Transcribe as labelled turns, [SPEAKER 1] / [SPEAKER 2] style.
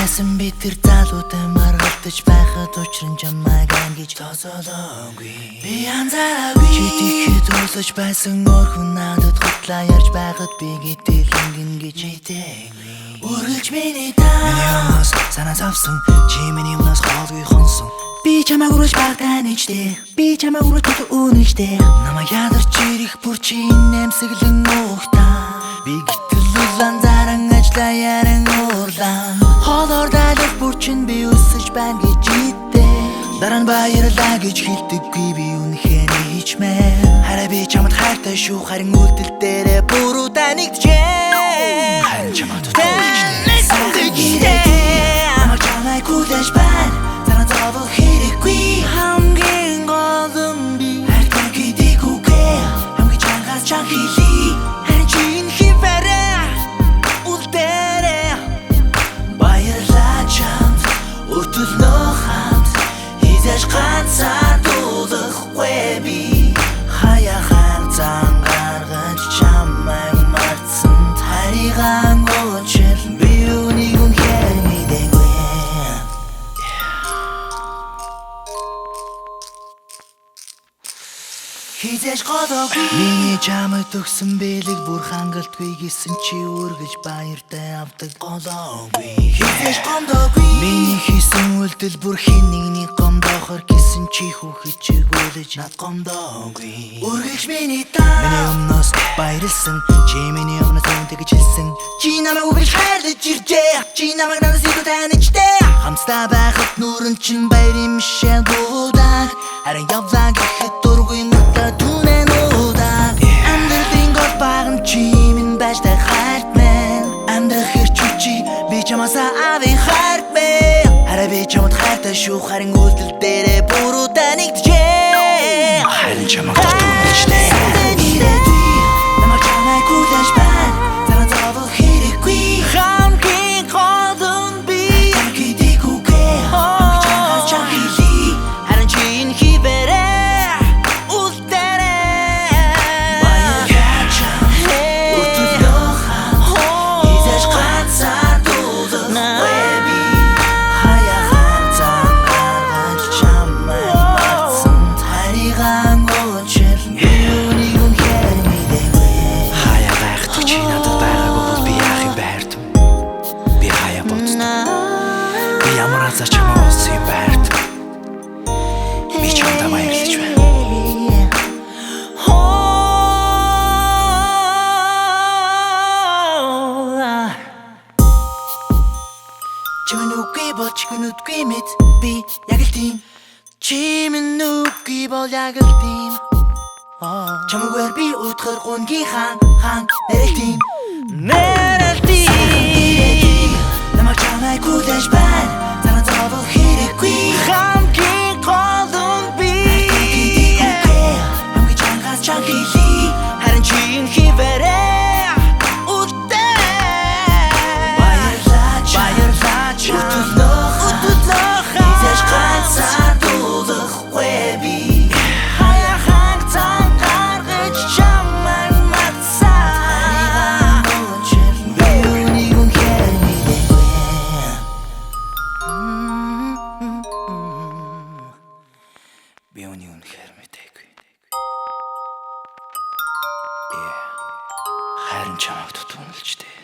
[SPEAKER 1] Яасан би тэр залуутай маргалдаж байхад учрын чамайг ангиж тосолоогүй. Би анзаараагүй чи тэгэхэд өсөж байсан өөр хүн надад хутлаа ярьж байхад би гítэлэн гэж мэдээгүй. Үргэлж миний өмнөөс санаа зовсон чи миний өмнөөс хоолгүй хонсон. Би чамайг үргэлж багтаа нэгтэй, би чамайг үргэлж үнэштэй. Намайг ядарч ирэх бүр чи нэмсэглэн уухтаа. Би гэтэл улаан ажлаа яран уурлаа. Хоолоор дайлах бүр чин би өсөж байна гэж ийтээ. Дараа нь баярлаа гэж хэлдэггүй би үнэхээр хичмээ. Хараа би чамд хайртай шүү, харин үйлдэл дээрээ бүр удаа нэгдэжээ. Харин чамд намайг чамайг хүлээж байна. Дараа зовох хэрэггүй. Хамгийн гол нь би хайртай гэдгийг үгүй. Хамгийн чангаас чанга хийлий. Харин чи энэ хивээрээ үлдээрээ. Баярлаа чамд өртөлнөө хамт хизээж ганцаар дуулахгүй би. Хаяхан зан гаргаж чамайг мартсан тариган очил би үнийг үнэхээр мэдээгүй. Хизээж годоогүй. Миний чамайг төгсөн бэлэг бүр хангалтгүй гэсэн чи үргэж баяртай авдаг голоогүй. Хизээж гомдоогүй. Миний хийсэн үйлдэл бүр хин нэгний гомдоохор гэсэн чи хүүхэд чигүүлж над гомдоогүй. Үргэлж миний өмнөөс баярлсан чи миний өмнөөс үнтэй гэж хэлсэн. Чи намайг үргэлж хайрлаж иржээ. Чи намайг надаас илүү таньжтэй. Хамтдаа байхад нүрэн чин баяр юм шиг будаа. Харин явлаа гэхэд дургүй мутаа түнэн удаа. Амьдралын гол баган чи минь байж та хайрт мэн. Амьдрах хэрчүүчи би чамаасаа авъя хайрт мэн. Хараа би чамд хайртай шүү, харин үйлдэл дээрээ бүр удаа нэгдэжээ. Харин чамд дуртуунчтэй. Намайг чамайг хүлээж байна. Дараа зовох хэрэггүй. Хамгийн гол нь би хайртай гэдгийг үгүй. Хамгийн чангаас чанга хийлий. Харин чи энэ хивээрээ үлдээрээ. Баярлаа чамд өртөлнөө хамт хизээж ганцаар дуулахгүй би. Хаяхан зан гаргаж чамайг мартсан тариган очил би үнийг үнэхээр мэдээгүй. Хаяа байхад чи надад байгаагүй бол би яахыг байртав. Би хаяа бодсон. Би ямар азар чамаа олсон юм байртав. Би чамд баярлаж байна. Чимэн үгүй бол чигнүдгүй мэд би яг л тийм. Чимэн үгүй бол яг л тийм. Чамайгаар би утгар гунгийн хаан нэрэл тийм. Нэрэл тийм. Намайг чамайг хүлээж байна. Дараа зовох хэрэггүй. Хамгийн гол нь би хамгийн чангаас чанга хийлий. Харин чи энэ хивээрээ үлдээ. Баярлаа чамд өртөлнөө хизээж ганцаар дуулахгүй би. Хаяхан зан гаргаж чамайг мартсан би үнийг үнэхээр мэдээгүй. Би үнийг үнэхээр мэдээгүй. Харин чамайг дутуулж дээ.